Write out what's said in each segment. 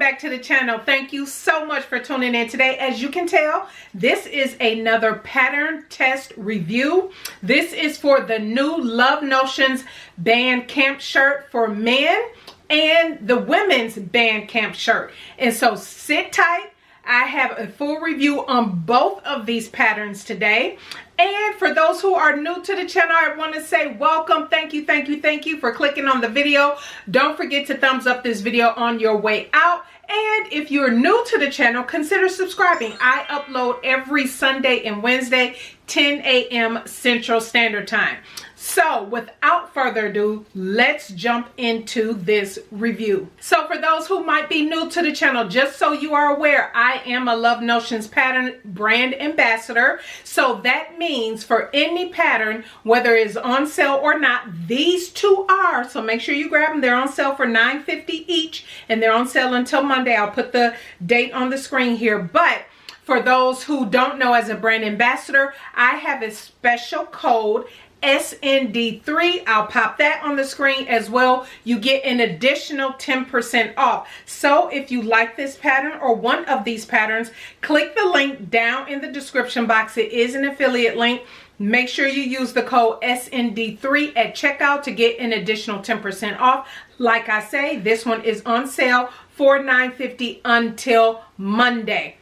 back to the channel. Thank you so much for tuning in today. As you can tell, this is another pattern test review. This is for the new Love Notions band camp shirt for men and the women's band camp shirt. And so sit tight. I have a full review on both of these patterns today. And for those who are new to the channel, I want to say welcome. Thank you for clicking on the video. Don't forget to thumbs up this video on your way out. And if you're new to the channel, consider subscribing. I upload every Sunday and Wednesday, 10 a.m. Central Standard Time. So without further ado, let's jump into this review. So for those who might be new to the channel, just so you are aware, I am a Love Notions pattern brand ambassador. So that means for any pattern, whether it's on sale or not, these two are. So make sure you grab them. They're on sale for $9.50 each, and they're on sale until Monday. I'll put the date on the screen here. But for those who don't know, as a brand ambassador, I have a special code, SND3. I'll pop that on the screen as well. You get an additional 10% off. So if you like this pattern or one of these patterns, click the link down in the description box. It is an affiliate link. Make sure you use the code SND3 at checkout to get an additional 10% off. Like I say, this one is on sale for $9.50 until Monday.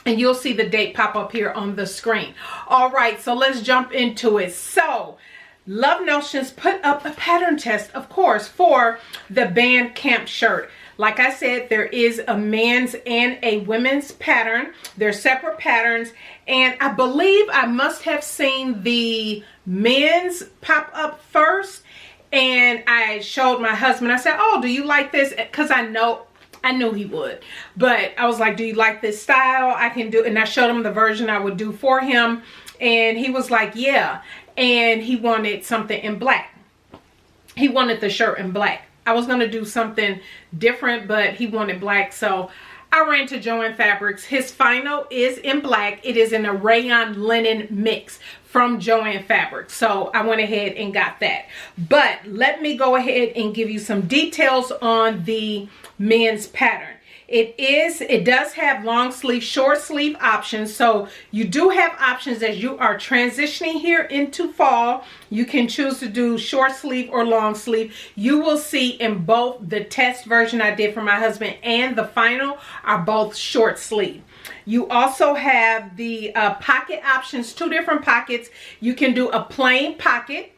And you'll see the date pop up here on the screen. All right, so let's jump into it. So Love Notions put up a pattern test, of course, for the band camp shirt. Like I said, there is a men's and a women's pattern. They're separate patterns. And I believe I must have seen the men's pop up first. And I showed my husband. I said, oh, do you like this? Because I knew he would, but I was like, do you like this style? I can do, and I showed him the version I would do for him, and he was like, yeah. And he wanted something in black. He wanted the shirt in black. I was going to do something different, but he wanted black, so I ran to Joann Fabrics. His final is in black. It is in a rayon linen mix from Joann Fabrics. So I went ahead and got that. But let me go ahead and give you some details on the men's pattern. It does have long sleeve, short sleeve options. So you do have options as you are transitioning here into fall. You can choose to do short sleeve or long sleeve. You will see in both the test version I did for my husband and the final are both short sleeve. You also have the pocket options, two different pockets. You can do a plain pocket,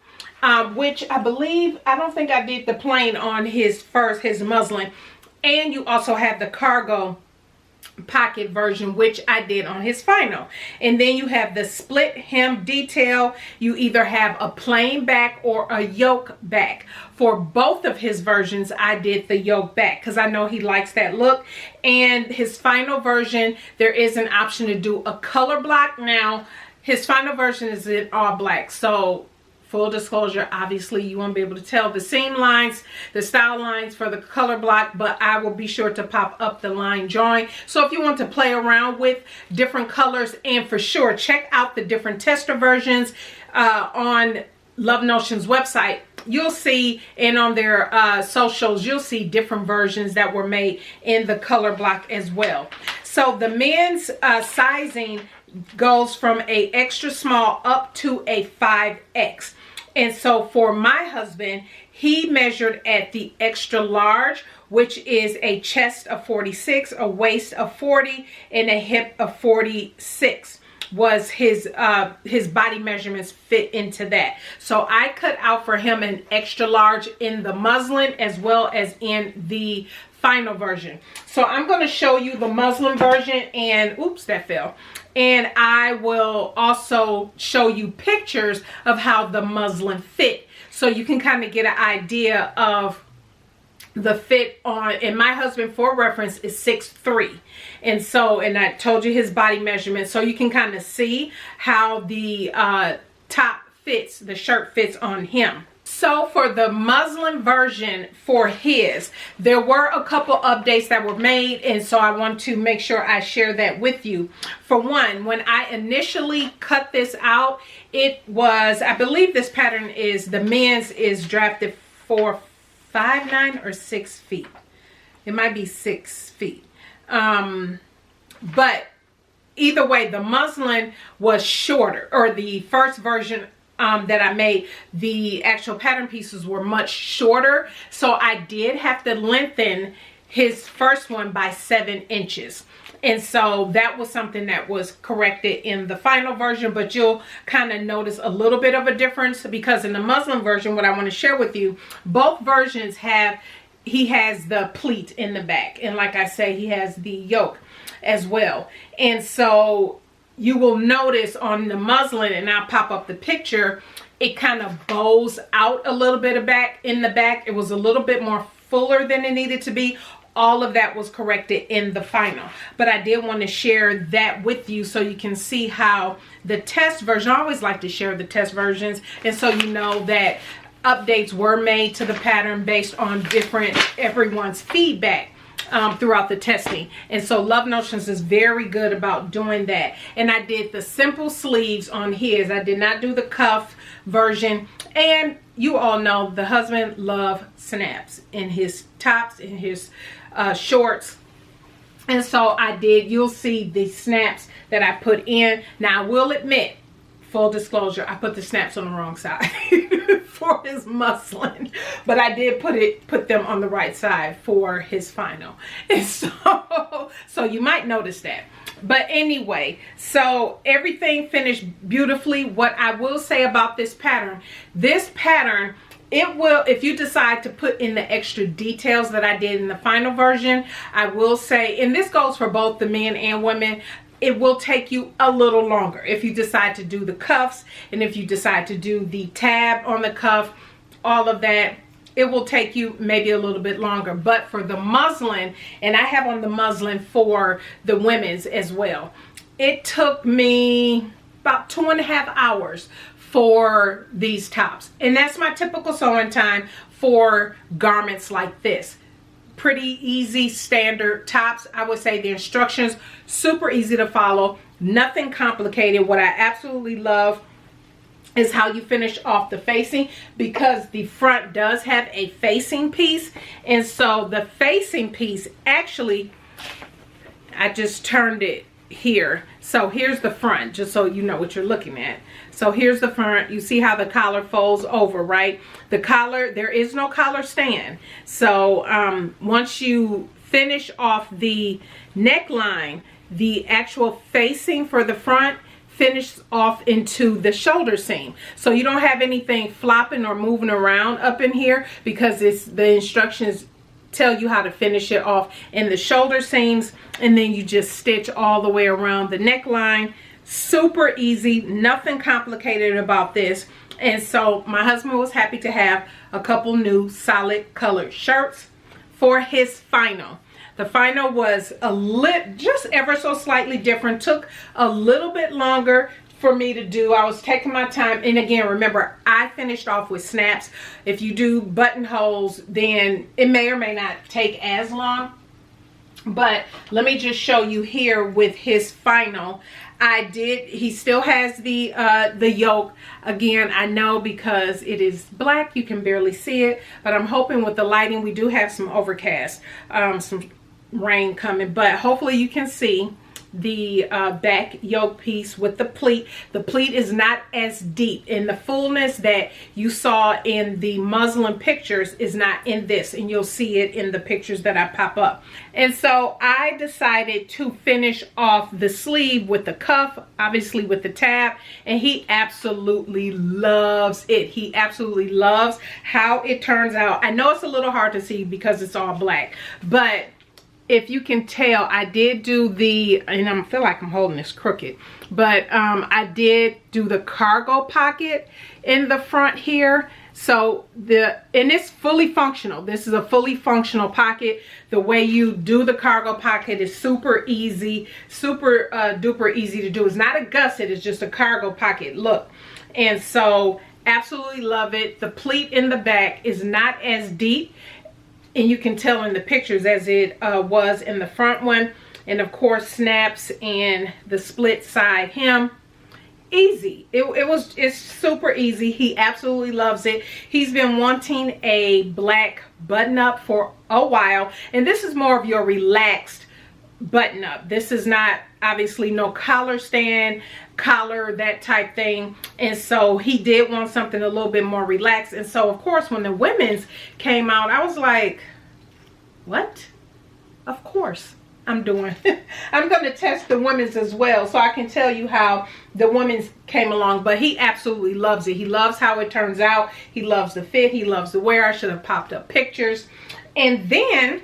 which I don't think I did the plain on his muslin. And you also have the cargo pocket version, which I did on his final. And then you have the split hem detail. You either have a plain back or a yoke back. For both of his versions, I did the yoke back because I know he likes that look. And his final version, there is an option to do a color block. Now, his final version is in all black. So full disclosure, obviously you won't be able to tell the seam lines, the style lines for the color block, but I will be sure to pop up the line drawing. So if you want to play around with different colors, and for sure check out the different tester versions on Love Notions website, you'll see, and on their socials, you'll see different versions that were made in the color block as well. So the men's sizing goes from a extra small up to a 5X. And so for my husband, he measured at the extra large, which is a chest of 46, a waist of 40, and a hip of 46 was his body measurements fit into that. So I cut out for him an extra large in the muslin as well as in the final version. So I'm going to show you the muslin version, and oops, that fell. And I will also show you pictures of how the muslin fit, so you can kind of get an idea of the fit on. And my husband, for reference, is 6'3", and so, and I told you his body measurement, so you can kind of see how the top fits, the shirt fits on him. So for the muslin version for his, there were a couple updates that were made, and so I want to make sure I share that with you. For one, when I initially cut this out, it was, I believe this pattern is, the men's is drafted for 5'9" or 6 feet. It might be 6 feet. But either way, the muslin was shorter, or the first version that I made, the actual pattern pieces were much shorter. So I did have to lengthen his first one by 7 inches. And so that was something that was corrected in the final version, but you'll kind of notice a little bit of a difference, because in the muslin version, what I want to share with you, both versions he has the pleat in the back. And like I say, he has the yoke as well. And so you will notice on the muslin, and I'll pop up the picture, it kind of bows out a little bit in the back. It was a little bit more fuller than it needed to be. All of that was corrected in the final, but I did want to share that with you so you can see how the test version, I always like to share the test versions, and so you know that updates were made to the pattern based on everyone's feedback throughout the testing. And so Love Notions is very good about doing that. And I did the simple sleeves on his. I did not do the cuff version. And you all know the husband loves snaps in his tops, in his shorts. And so I did, you'll see the snaps that I put in. Now I will admit, full disclosure, I put the snaps on the wrong side for his muslin, but I did put them on the right side for his final. And so you might notice that. But anyway, so everything finished beautifully. What I will say about this pattern, it will, if you decide to put in the extra details that I did in the final version, I will say, and this goes for both the men and women, it will take you a little longer if you decide to do the cuffs, and if you decide to do the tab on the cuff, all of that, it will take you maybe a little bit longer. But for the muslin, and I have on the muslin for the women's as well, it took me about 2.5 hours for these tops, and that's my typical sewing time for garments like this. Pretty easy standard tops. I would say the instructions super easy to follow, nothing complicated. What I absolutely love is how you finish off the facing, because the front does have a facing piece. And so the facing piece, actually, I just turned it here. So here's the front, just so you know what you're looking at. So here's the front. You see how the collar folds over, right? The collar, there is no collar stand. So once you finish off the neckline, the actual facing for the front finishes off into the shoulder seam. So you don't have anything flopping or moving around up in here, because the instructions tell you how to finish it off in the shoulder seams, and then you just stitch all the way around the neckline. Super easy, nothing complicated about this. And so my husband was happy to have a couple new solid colored shirts for his final. The final was just ever so slightly different, took a little bit longer for me to do. I was taking my time, and again, remember, I finished off with snaps. If you do buttonholes, then it may or may not take as long. But let me just show you here with his final. He still has the yoke. Again, I know because it is black, you can barely see it, but I'm hoping with the lighting, we do have some overcast, some rain coming, but hopefully you can see the back yoke piece with the pleat. The pleat is not as deep, in the fullness that you saw in the muslin pictures is not in this, and you'll see it in the pictures that I pop up. And so I decided to finish off the sleeve with the cuff, obviously with the tab, and he absolutely loves it. He absolutely loves how it turns out. I know it's a little hard to see because it's all black, but if you can tell, I did do and I feel like I'm holding this crooked, but I did do the cargo pocket in the front here. So and it's fully functional. This is a fully functional pocket. The way you do the cargo pocket is super easy, super duper easy to do. It's not a gusset, it's just a cargo pocket look. And so absolutely love it. The pleat in the back is not as deep, and you can tell in the pictures as it was in the front one. And of course, snaps and the split side hem. easy. It's super easy. He absolutely loves it. He's been wanting a black button up for a while, and this is more of your relaxed button up. This is not, obviously, no collar stand, collar, that type thing. And so he did want something a little bit more relaxed. And so of course when the women's came out, I was like, what? Of course I'm doing I'm going to test the women's as well, so I can tell you how the women's came along. But he absolutely loves it. He loves how it turns out. He loves the fit. He loves the wear. I should have popped up pictures. And then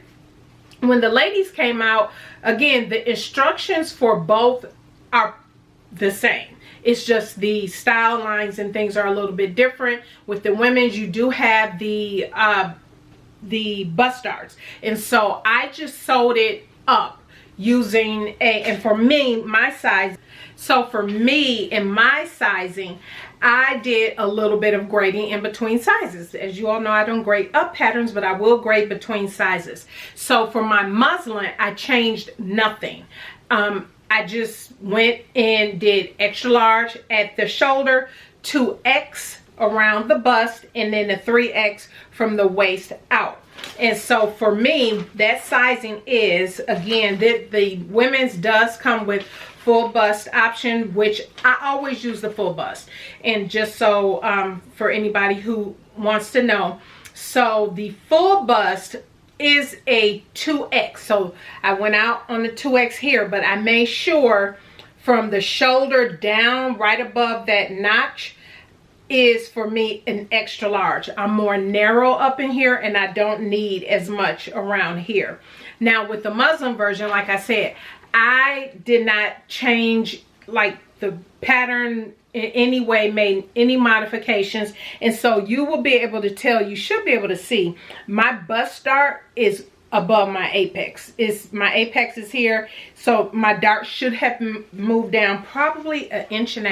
when the ladies came out, again, the instructions for both are the same. It's just the style lines and things are a little bit different. With the women's, you do have the bust darts, and so I just sewed it up using and for me, my size. So for me and my sizing, I did a little bit of grading in between sizes. As you all know, I don't grade up patterns, but I will grade between sizes. So for my muslin, I changed nothing. I just went and did extra large at the shoulder, 2X around the bust, and then the 3X from the waist out. And so for me, that sizing is, again, the women's does come with full bust option, which I always use the full bust. And just so for anybody who wants to know, so the full bust is a 2X. So I went out on the 2X here, but I made sure from the shoulder down right above that notch is for me an extra large. I'm more narrow up in here and I don't need as much around here. Now with the muslin version, like I said, I did not change like the pattern in any way, made any modifications, and so you will be able to tell, you should be able to see my bust dart is above my apex. My apex is here, so my dart should have moved down probably 1.5 inches.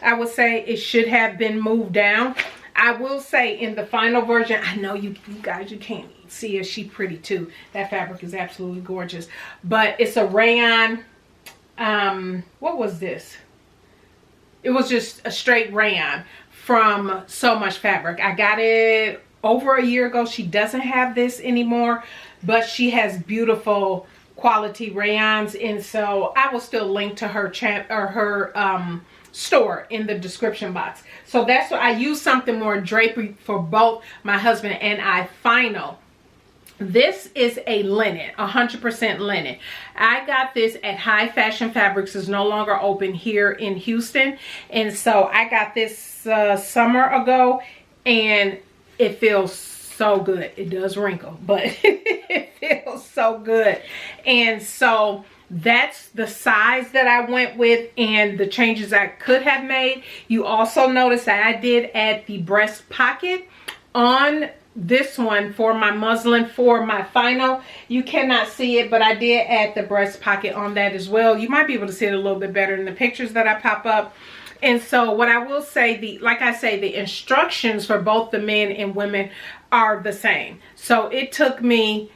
I would say it should have been moved down. I will say in the final version, I know you guys, you can't see her, she's pretty too. That fabric is absolutely gorgeous, but it's a rayon. What was this? It was just a straight rayon from So Much Fabric. I got it over a year ago. She doesn't have this anymore, but she has beautiful quality rayons, and so I will still link to her store in the description box. So that's what I use, something more drapey for both my husband and I final. This is a linen, 100% linen. I got this at High Fashion Fabrics. It's no longer open here in Houston, and so I got this summer ago, and it feels so good. It does wrinkle, but it feels so good. And so that's the size that I went with and the changes I could have made. You also notice that I did add the breast pocket on this one for my muslin for my final. You cannot see it, but I did add the breast pocket on that as well. You might be able to see it a little bit better in the pictures that I pop up. And so what I will say, like I say, the instructions for both the men and women are the same. So it took me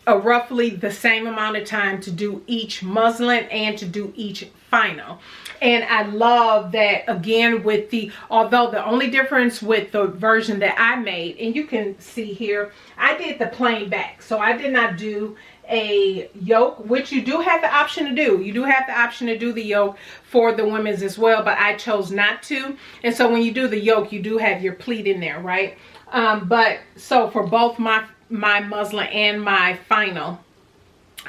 roughly the same amount of time to do each muslin and to do each final. And I love that, again, with although the only difference with the version that I made, and you can see here, I did the plain back. So I did not do a yoke, which you do have the option to do. You do have the option to do the yoke for the women's as well, but I chose not to. And so when you do the yoke, you do have your pleat in there, right? But so for both my muslin and my final,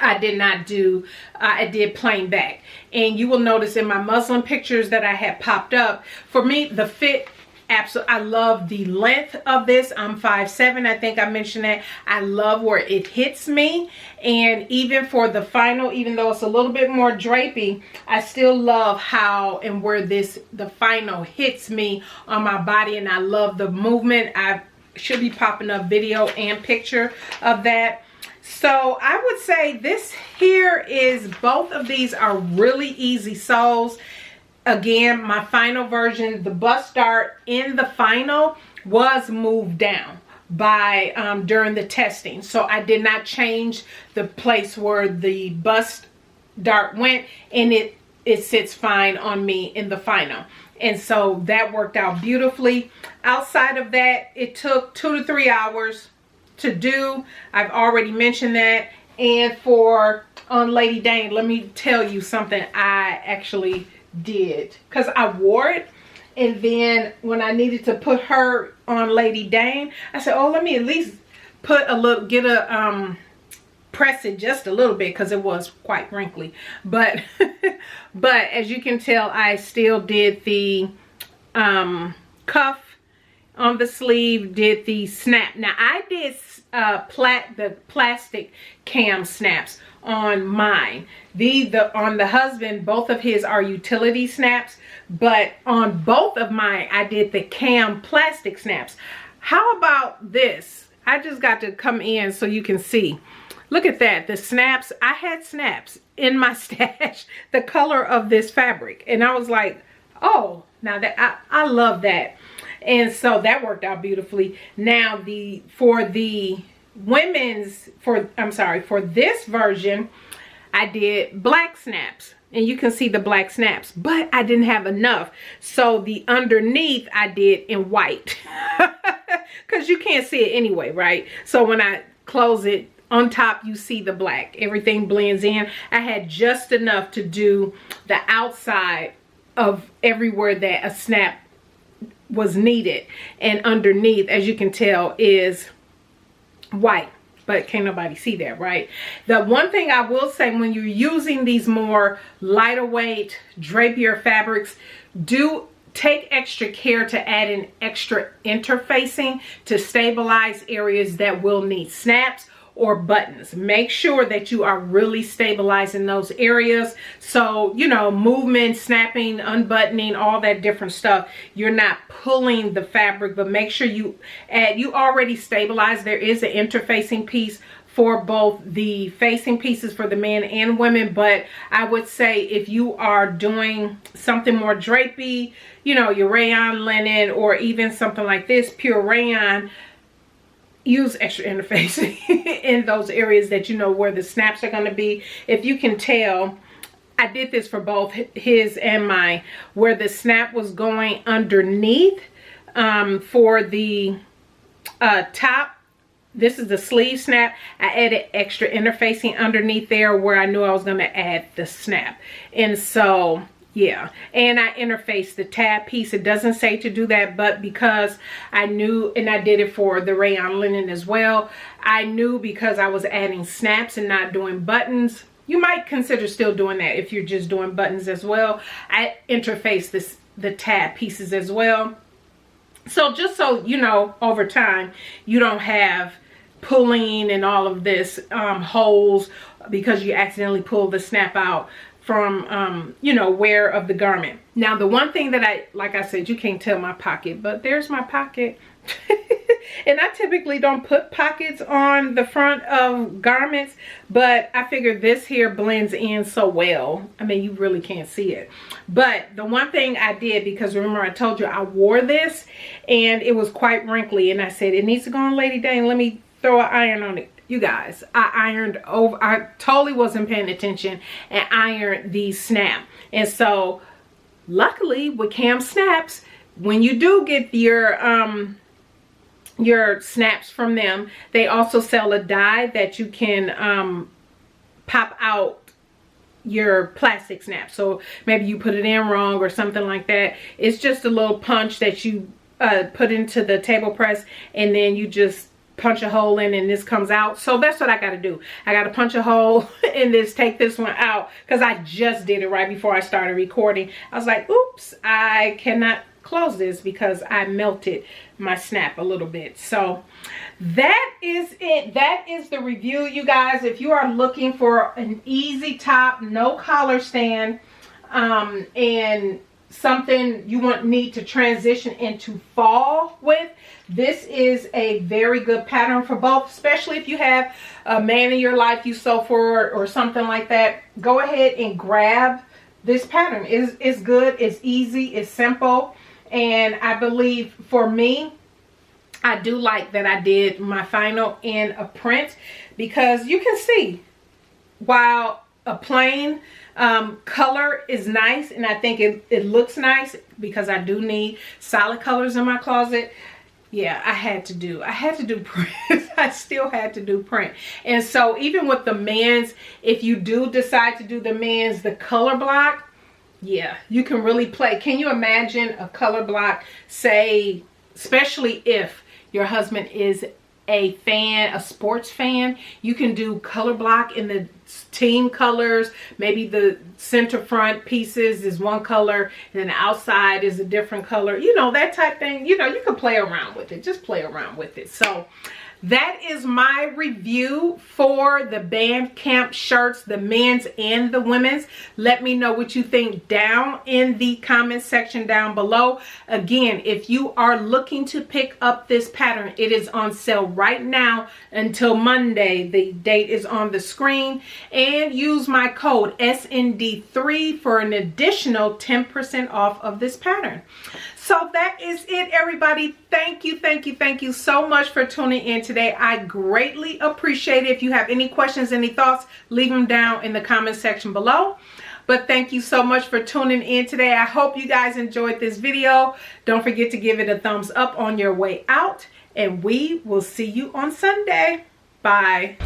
I did not do, I did plain back. And you will notice in my muslin pictures that I had popped up, for me, the fit, absolutely, I love the length of this. I'm 5'7", I think I mentioned that. I love where it hits me. And even for the final, even though it's a little bit more drapey, I still love how and where the final hits me on my body. And I love the movement. I should be popping up video and picture of that. So I would say this here is, both of these are really easy sews. Again, my final version, the bust dart in the final was moved down by during the testing. So I did not change the place where the bust dart went, and it it sits fine on me in the final. And so that worked out beautifully. Outside of that, it took 2 to 3 hours to do. I've already mentioned that. And for on Lady Dane, let me tell you something I actually did, because I wore it, and then when I needed to put her on Lady Dane, I said, oh, let me at least put a little, press it just a little bit, because it was quite wrinkly. But but as you can tell, I still did the cuff on the sleeve, did the snap. Now I did the plastic cam snaps on mine. On the husband, both of his are utility snaps, but on both of mine I did the cam plastic snaps. How about this? I just got to come in so you can see. Look at that, the snaps. I had snaps in my stash, the color of this fabric, and I was like, oh, now that I love that. And so that worked out beautifully. Now for this version, I did black snaps, and you can see the black snaps, but I didn't have enough. So the underneath I did in white, because you can't see it anyway, right? So when I close it, on top you see the black, everything blends in. I had just enough to do the outside of everywhere that a snap was needed, and underneath, as you can tell, is white, but can't nobody see that, right? The one thing I will say, when you're using these more lighter weight drapier fabrics, do take extra care to add in extra interfacing to stabilize areas that will need snaps or buttons. Make sure that you are really stabilizing those areas. So, you know, movement, snapping, unbuttoning, all that different stuff, you're not pulling the fabric, but make sure you already stabilize. There is an interfacing piece for both the facing pieces for the men and women, but I would say if you are doing something more drapey, you know, your rayon linen, or even something like this, pure rayon, use extra interfacing in those areas that you know where the snaps are going to be. If you can tell, I did this for both his and mine, where the snap was going underneath for the top. This is the sleeve snap. I added extra interfacing underneath there where I knew I was going to add the snap. And so yeah, and I interfaced the tab piece. It doesn't say to do that, but because I knew, and I did it for the rayon linen as well, I knew because I was adding snaps and not doing buttons. You might consider still doing that if you're just doing buttons as well. I interfaced the tab pieces as well. So just so you know, over time, you don't have pulling and all of this holes because you accidentally pull the snap out from you know, wear of the garment. Now the one thing that like I said, you can't tell my pocket, but there's my pocket. And I typically don't put pockets on the front of garments, but I figured this here blends in so well. I mean, you really can't see it. But the one thing I did, because remember I told you I wore this and it was quite wrinkly, and I said it needs to go on Lady Dane, let me throw an iron on it. You guys, I ironed over, I totally wasn't paying attention, and ironed these snap. And so luckily with cam snaps, when you do get your snaps from them, they also sell a die that you can pop out your plastic snap. So maybe you put it in wrong or something like that. It's just a little punch that you put into the table press, and then you just punch a hole in and this comes out. So that's what I got to do. I got to punch a hole in this, take this one out, because I just did it right before I started recording. I was like, oops, I cannot close this because I melted my snap a little bit. So that is it. That is the review, you guys. If you are looking for an easy top, no collar stand, and something you need to transition into fall with, this is a very good pattern for both, especially if you have a man in your life you sew for or something like that. Go ahead and grab this pattern. It's good, it's easy, it's simple, and I believe for me, I do like that I did my final in a print, because you can see, while a plain Color is nice, and I think it looks nice because I do need solid colors in my closet. Yeah, I had to do print. I still had to do print. And so even with the men's, if you do decide to do the men's, the color block, yeah, you can really play. Can you imagine a color block, say, especially if your husband is a fan, a sports fan, you can do color block in the team colors. Maybe the center front pieces is one color and then the outside is a different color, you know, that type thing. You know, you can play around with it. Just play around with it. So that is my review for the band camp shirts, the men's and the women's. Let me know what you think down in the comment section down below. Again, if you are looking to pick up this pattern, it is on sale right now until Monday. The date is on the screen. And use my code SND3 for an additional 10% off of this pattern. So that is it, everybody. Thank you so much for tuning in today. I greatly appreciate it. If you have any questions, any thoughts, leave them down in the comment section below. But thank you so much for tuning in today. I hope you guys enjoyed this video. Don't forget to give it a thumbs up on your way out. And we will see you on Sunday. Bye.